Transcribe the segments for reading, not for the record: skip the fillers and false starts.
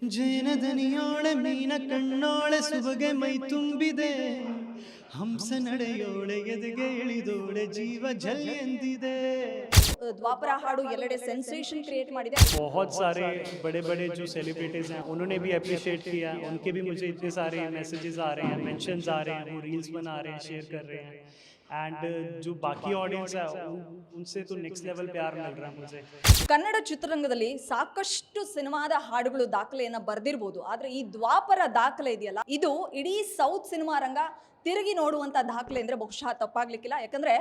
ಜಯನ ದನಿಯೋಳೆ ಮೀನ ಕಣ್ಣೋಳೆ ಸುಬಗೆ ಮೈ ತುಂಬಿದೆ ಹಂಸ ನಡೆಯೋಳೆ ಎದೆಗೆ ಇಳಿದೋಳೆ ಜೀವ ಜಲ್ ಎಂದಿದೆ. द्वापरा हाडू ಎಲ್ಲೆಡೆ सेंसेशन क्रिएट ಮಾಡಿದೆ. बहुत सारे बड़े बड़े जो सेलिब्रिटीज़ हैं उन्होंने भी अप्रिशिएट किया, उनके भी मुझे इतने सारे मैसेजेस आ रहे हैं, मेंशंस आ रहे हैं, वो रील्स बना रहे हैं, शेयर कर रहे हैं. एंड जो बाकी ऑडियंस है उनसे तो नेक्स्ट लेवल प्यार मिल रहा है मुझे. ಕನ್ನಡ ಚಿತ್ರರಂಗದಲ್ಲಿ ಸಾಕಷ್ಟು ಸಿನಿಮಾದ ಹಾಡುಗಳು ದಾಖಲೆಯನ್ನ ಬರೆದಿರಬಹುದು, ಆದ್ರೆ ಈ ದ್ವಾಪರ ದಾಖಲೆ ಇದೆಯಲ್ಲ, ಇದು ಇಡೀ ಸೌತ್ ಸಿನಿಮಾ ರಂಗ ತಿರುಗಿ ನೋಡುವಂತ ದಾಖಲೆ ಅಂದ್ರೆ ಬಹುಶಃ ತಪ್ಪಾಗ್ಲಿಕ್ಕಿಲ್ಲ. ಯಾಕಂದ್ರೆ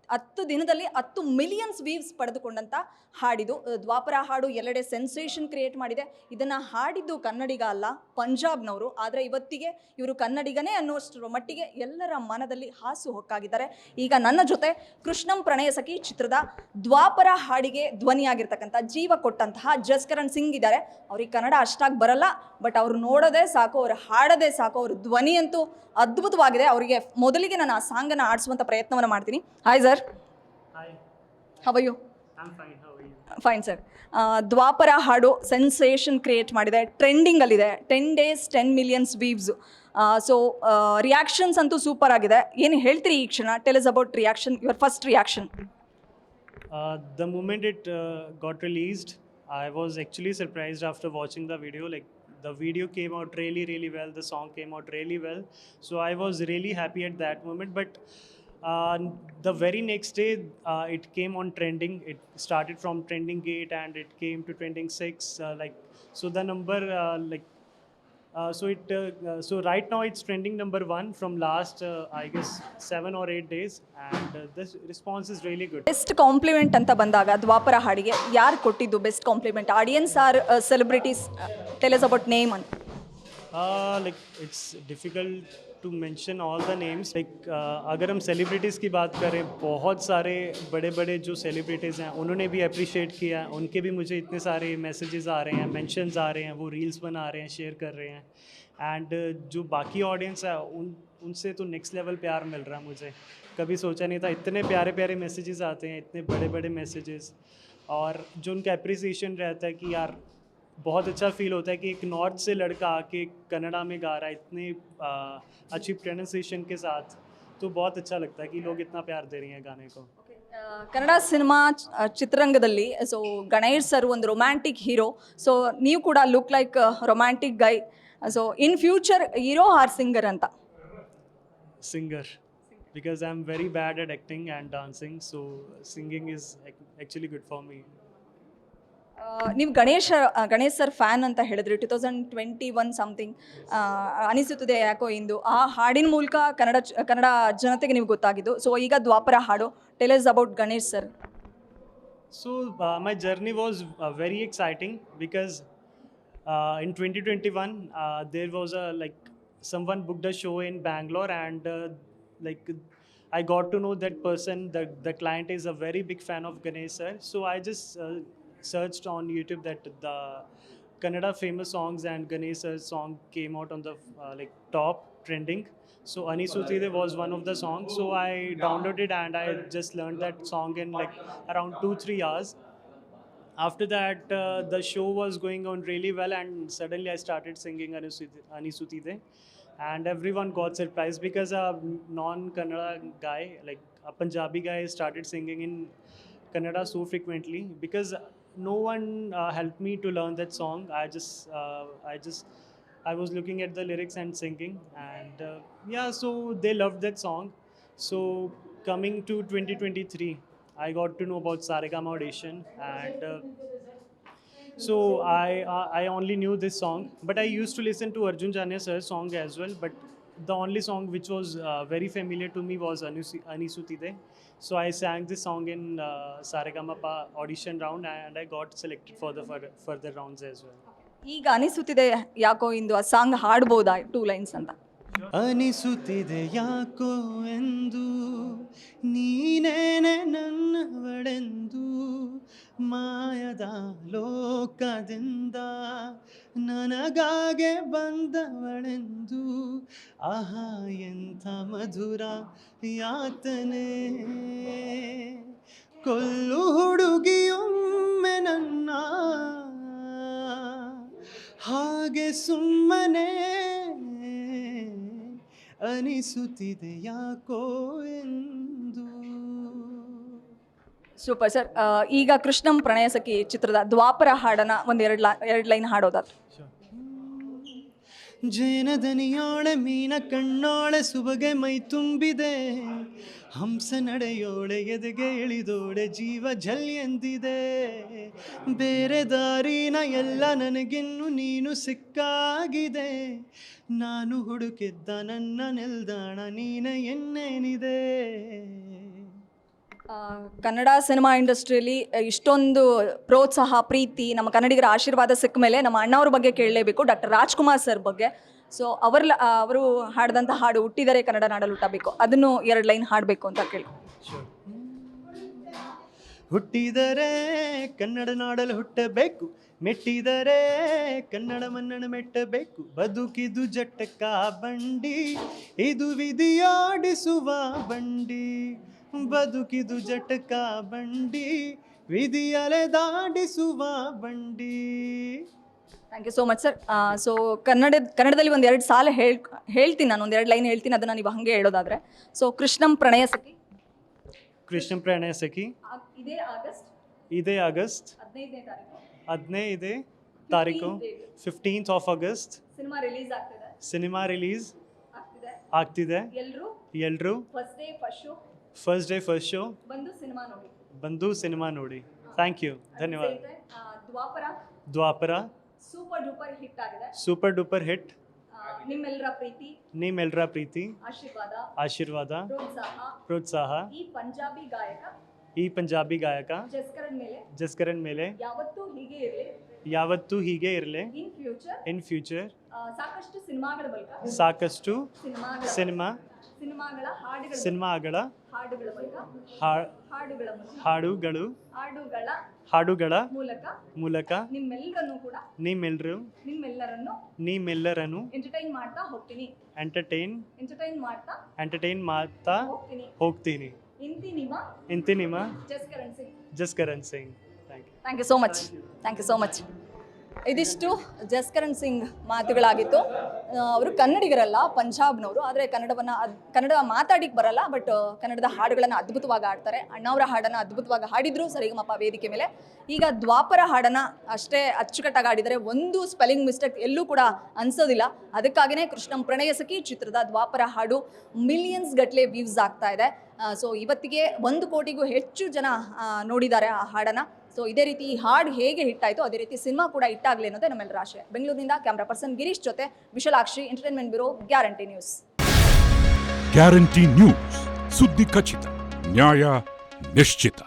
10 ದಿನದಲ್ಲಿ 10 ಮಿಲಿಯನ್ಸ್ ವ್ಯೂಸ್ ಪಡೆದುಕೊಂಡಂತ ಹಾಡಿದು. ದ್ವಾಪರ ಹಾಡು ಎಲ್ಲೆಡೆ ಸೆನ್ಸೇಷನ್ ಕ್ರಿಯೇಟ್ ಮಾಡಿದೆ. ಇದನ್ನ ಹಾಡಿದ್ದು ಕನ್ನಡಿಗ ಅಲ್ಲ, ಪಂಜಾಬ್ನವರು. ಆದರೆ ಇವತ್ತಿಗೆ ಇವರು ಕನ್ನಡಿಗನೇ ಅನ್ನುವಷ್ಟರ ಮಟ್ಟಿಗೆ ಎಲ್ಲರ ಮನದಲ್ಲಿ ಹಾಸು ಹೊಕ್ಕಾಗಿದ್ದಾರೆ. ಈಗ ನನ್ನ ಜೊತೆ ಕೃಷ್ಣಂ ಪ್ರಣಯ ಸಖಿ ಚಿತ್ರದ ದ್ವಾಪರ ಹಾಡಿಗೆ ಧ್ವನಿಯಾಗಿರ್ತಕ್ಕಂಥ, ಜೀವ ಕೊಟ್ಟಂತಹ ಜಸ್ಕರಣ್ ಸಿಂಗ್ ಇದ್ದಾರೆ. ಅವ್ರಿಗೆ ಕನ್ನಡ ಅಷ್ಟಾಗಿ ಬರಲ್ಲ, ಬಟ್ ಅವ್ರು ನೋಡೋದೇ ಸಾಕು, ಅವ್ರು ಹಾಡೋದೇ ಸಾಕು. ಅವ್ರ ಧ್ವನಿ ಅಂತೂ ಅದ್ಭುತವಾಗಿದೆ. ಅವರಿಗೆ ಮೊದಲಿಗೆ ನಾನು ಆ ಸಾಂಗನ್ನು ಆಡಿಸುವಂಥ ಪ್ರಯತ್ನವನ್ನು ಮಾಡ್ತೀನಿ. Hi sir. Hi, how are you? I'm fine. How are you? Fine sir. Dwapara ಹಾಡು ಸೆನ್ಸೇಷನ್ ಕ್ರಿಯೇಟ್ ಮಾಡಿದೆ, ಟ್ರೆಂಡಿಂಗಲ್ಲಿದೆ. 10 days 10 millions views. So reactions ಅಂತೂ ಸೂಪರ್ ಆಗಿದೆ. ಏನು ಹೇಳ್ತೀರಿ ಈ ಕ್ಷಣ? Tell us about reaction, your first reaction. The moment it got released, I was actually surprised after watching the video. Like the video came out really well. The song came out really well. So I was really happy at that moment. But the very next day, it came on trending. It started from trending 8 and it came to trending 6. So the number so right now it's trending number 1 from last I guess 7 or 8 days, and this response is really good. Best compliment ಅಂತ ಬಂದಾಗ ದ್ವಾಪರ ಹಾಡಿಗೆ ಯಾರು ಕೊಟ್ಟಿದ್ದು best compliment? Audience or celebrities? Tell us about name ಅಂತ. Like it's difficult to mention all the names. Like अगर हम celebrities की बात करें, बहुत सारे बड़े बड़े जो सेलिब्रिटीज़ हैं उन्होंने भी अप्रिशिएट किया, उनके भी मुझे इतने सारे मैसेजेस आ रहे हैं, मेंशंस आ रहे हैं, वो रील्स बना रहे हैं, शेयर कर रहे हैं. एंड जो बाकी ऑडियंस है उनसे तो नेक्स्ट लेवल प्यार मिल रहा है मुझे. कभी सोचा नहीं था इतने प्यारे प्यारे मैसेजेस आते हैं, इतने बड़े बड़े मैसेजेस, और जो उनका अप्रिसिएशन रहता है कि यार बहुत अच्छा फील होता है कि एक नॉर्थ से लड़का आके कन्नड़ा में गा रहा है इतने अच्छी प्रोनाउंसिएशन के साथ. तो बहुत अच्छा लगता है कि लोग इतना प्यार दे रहे हैं गाने को. ಕನ್ನಡ ಸಿನಿಮಾ ಚಿತ್ರರಂಗದಲ್ಲಿ ಸೊ ಗಣೇಶ್ ಸರ್ ಒಂದು ರೊಮ್ಯಾಂಟಿಕ್ ಹೀರೋ. ಸೊ ನೀವು ಕೂಡ look like romantic guy. So in future hero or singer ಅಂತ? Singer, because I'm very bad at acting and dancing, so singing is actually good for me. ನೀವು Ganesh sir fan ಅಂತ ಹೇಳಿದ್ರಿ. 2021 something ಅನಿಸುತ್ತದೆ ಯಾಕೋ ಇಂದು ಆ ಹಾಡಿನ ಮೂಲಕ ಕನ್ನಡ ಜನತೆಗೆ ನೀವು ಗೊತ್ತಾಗಿದ್ದು. ಸೊ ಈಗ ದ್ವಾಪರ ಹಾಡು, tell us about Ganesh sir. So my journey was very exciting because in 2021 there was someone booked a show in Bangalore, and I got to know that person. The client is a very big fan of Ganesh sir. So I just searched on YouTube that the Kannada famous songs, and Ganesh sir's song came out on the top trending. So Anisutide was one of the songs. So I downloaded and I just learned that song in around 2-3 hours. After that, the show was going on really well, and suddenly I started singing Anisutide, and everyone got surprised because a non-Kannada guy, like a Punjabi guy, started singing in Kannada so frequently, because no one helped me to learn that song. I was looking at the lyrics and singing, and so they loved that song. So coming to 2023, I got to know about Saregama audition, and so I only knew this song, but I used to listen to Arjun Janya sir's song as well. But the only song which was very familiar to me was Anisutide. So I sang this song in Saregama audition round, and I got selected for the further rounds as well. ಈಗ ಅನಿಸುತ್ತಿದೆ ಯಾಕೋ ಇಂದು ಆ song ಹಾಡ್ಬೋದಾ 2 lines ಅಂತ? ಅನಿಸುತ್ತಿದೆ ಯಾಕೋ ಎಂದು ನೀನೇನೆ ನನ್ನವಳೆಂದು, ಮಾಯದ ಲೋಕದಿಂದ ನನಗಾಗೆ ಬಂದವಳೆಂದು, ಆಹಾ ಎಂಥ ಮಧುರ ಯಾತನೆ, ಕೊಲ್ಲು ಹುಡುಗಿಯೊಮ್ಮೆ ನನ್ನ ಹಾಗೆ ಸುಮ್ಮನೆ ಅನಿಸುತ್ತಿದೆ ಯಾಕೋ ಎಂದು. Super sir. ಈಗ ಕೃಷ್ಣಂ ಪ್ರಣಯ ಸಖಿ ಚಿತ್ರದ ದ್ವಾಪರ ಹಾಡನ್ನ ಎರಡು ಲೈನ್ ಹಾಡೋದಾದ್ರೆ. ಜೇನದನಿಯೋಳೆ ಮೀನ ಕಣ್ಣೋಳೆ ಸುಬಗೆ ಮೈ ತುಂಬಿದೆ, ಹಂಸ ನಡೆಯೋಳೆ ಎದೆಗೆ ಇಳಿದೋಳೆ ಜೀವ ಜಲ್ ಎಂದಿದೆ, ಬೇರೆ ದಾರಿನ ಎಲ್ಲ ನನಗಿನ್ನು ನೀನು ಸಿಕ್ಕಾಗಿದೆ, ನಾನು ಹುಡುಕಿದ್ದ ನನ್ನ ನಿಲ್ದಾಣ ನೀನ ಎನ್ನೇನಿದೆ. ಕನ್ನಡ ಸಿನಿಮಾ ಇಂಡಸ್ಟ್ರಿಯಲ್ಲಿ ಇಷ್ಟೊಂದು ಪ್ರೋತ್ಸಾಹ ಪ್ರೀತಿ ನಮ್ಮ ಕನ್ನಡಿಗರ ಆಶೀರ್ವಾದ ಸಿಕ್ಕ ಮೇಲೆ ನಮ್ಮ ಅಣ್ಣವ್ರ ಬಗ್ಗೆ ಕೇಳಲೇಬೇಕು, ಡಾಕ್ಟರ್ ರಾಜ್ಕುಮಾರ್ ಸರ್ ಬಗ್ಗೆ. ಸೊ ಅವರು ಹಾಡಿದಂಥ ಹಾಡು ಹುಟ್ಟಿದರೆ ಕನ್ನಡ ನಾಡಲ್ಲಿ ಹುಟ್ಟಬೇಕು, ಅದನ್ನು ಎರಡು ಲೈನ್ ಹಾಡಬೇಕು ಅಂತ ಕೇಳಿ. ಹುಟ್ಟಿದರೆ ಕನ್ನಡ ನಾಡಲು ಹುಟ್ಟಬೇಕು, ಮೆಟ್ಟಿದರೆ ಕನ್ನಡ ಮನ್ನಣ ಮೆಟ್ಟಬೇಕು, ಬದುಕಿದು ಜಟ್ಟಕ್ಕ ಬಂಡಿ ಇದು ವಿಧಿಯಾಡಿಸುವ ಬಂಡಿ, ಬದುಕಿದು ಜಟಕ ಬಂಡಿ ವಿಧಿಯಲೆ ದಾಡಿಸುವ ಬಂಡಿ. Thank you so much sir. So ಕನ್ನಡದಲ್ಲಿ ಒಂದೆರಡು ಸಾಲ ಹೇಳ್ತೀನಿ, ನಾನು ಒಂದೆರಡು ಲೈನ್ ಹೇಳ್ತೀನಿ, ಅದನ್ನು ನೀವು ಹಾಗೆ ಹೇಳೋದಾದರೆ. ಸೊ ಕೃಷ್ಣಂ ಪ್ರಣಯ ಸಖಿ. ಕೃಷ್ಣಂ ಪ್ರಣಯ ಸಖಿ ಇದೇ ಆಗಸ್ಟ್ 15ನೇ ತಾರೀಕು 15th of August cinema release ಆಗ್ತಿದೆ. ಎಲ್ಲರೂ ಫಸ್ಟ್ ಡೇ ಫಸ್ಟ್ ಶೋ ಬಂದು ಸಿನಿಮಾ ನೋಡಿ. ಥ್ಯಾಂಕ್ ಯು, ಧನ್ಯವಾದ. ದ್ವಾಪರ ಸೂಪರ್ ಡೂಪರ್ ಹಿಟ್. ನಿಮ್ಮೆಲ್ಲರ ಪ್ರೀತಿ ಆಶೀರ್ವಾದ ಪ್ರೋತ್ಸಾಹ ಈ ಪಂಜಾಬಿ ಗಾಯಕ ಜಸ್ಕರಣ್ ಮೇಲೆ ಯಾವತ್ತೂ ಹೀಗೆ ಇರಲಿ ಇನ್ ಫ್ಯೂಚರ್. ಸಾಕಷ್ಟು ಸಿನಿಮಾಗಳ ಹಾಡುಗಳ ಮೂಲಕ ನಿಮ್ಮೆಲ್ಲರನ್ನು ಎಂಟರ್ಟೈನ್ ಮಾಡ್ತಾ ಹೋಗ್ತೀನಿ. ಇಂತಿ ನಿಮ್ಮ Jaskaran Singh. Thank you so much. ಇದಿಷ್ಟು ಜಸ್ಕರಣ್ ಸಿಂಗ್ ಮಾತುಗಳಾಗಿತ್ತು. ಅವರು ಕನ್ನಡಿಗರಲ್ಲ, ಪಂಜಾಬ್ನವರು, ಆದರೆ ಕನ್ನಡ ಮಾತಾಡಿಕ್ಕೆ ಬರಲ್ಲ, ಬಟ್ ಕನ್ನಡದ ಹಾಡುಗಳನ್ನು ಅದ್ಭುತವಾಗಿ ಹಾಡ್ತಾರೆ. ಅಣ್ಣವರ ಹಾಡನ್ನು ಅದ್ಭುತವಾಗಿ ಹಾಡಿದ್ರು ಸರಿಗಮಪ ವೇದಿಕೆ ಮೇಲೆ. ಈಗ ದ್ವಾಪರ ಹಾಡನ್ನು ಅಷ್ಟೇ ಅಚ್ಚುಕಟ್ಟಾಗಿ ಹಾಡಿದರೆ, ಒಂದು ಸ್ಪೆಲ್ಲಿಂಗ್ ಮಿಸ್ಟೇಕ್ ಎಲ್ಲೂ ಕೂಡ ಅನ್ಸೋದಿಲ್ಲ. ಅದಕ್ಕಾಗಿಯೇ ಕೃಷ್ಣಂ ಪ್ರಣಯ ಸಖಿ ಚಿತ್ರದ ದ್ವಾಪರ ಹಾಡು ಮಿಲಿಯನ್ಸ್ ಗಟ್ಟಲೆ ವ್ಯೂಸ್ ಆಗ್ತಾ ಇದೆ. ಸೊ ಇವತ್ತಿಗೆ 1 ಕೋಟಿಗೂ ಹೆಚ್ಚು ಜನ ನೋಡಿದ್ದಾರೆ ಆ ಹಾಡನ್ನು. ಸೊ ಇದೇ ರೀತಿ ಈ ಹಾಡು ಹೇಗೆ ಹಿಟ್ಟಾಯಿತು ಅದೇ ರೀತಿ ಸಿನಿಮಾ ಕೂಡ ಹಿಟ್ಟಾಗಲಿ ಅನ್ನೋದೇ ನಮ್ಮೆಲ್ಲರ ಆಶೆ. ಬೆಂಗಳೂರಿನಿಂದ ಕ್ಯಾಮ್ರಾ ಪರ್ಸನ್ ಗಿರೀಶ್ ಜೊತೆ Vishalakshi, entertainment bureau, guarantee news. Guarantee news, ಸುದ್ದಿ ಖಚಿತ, ನ್ಯಾಯ ನಿಶ್ಚಿತ.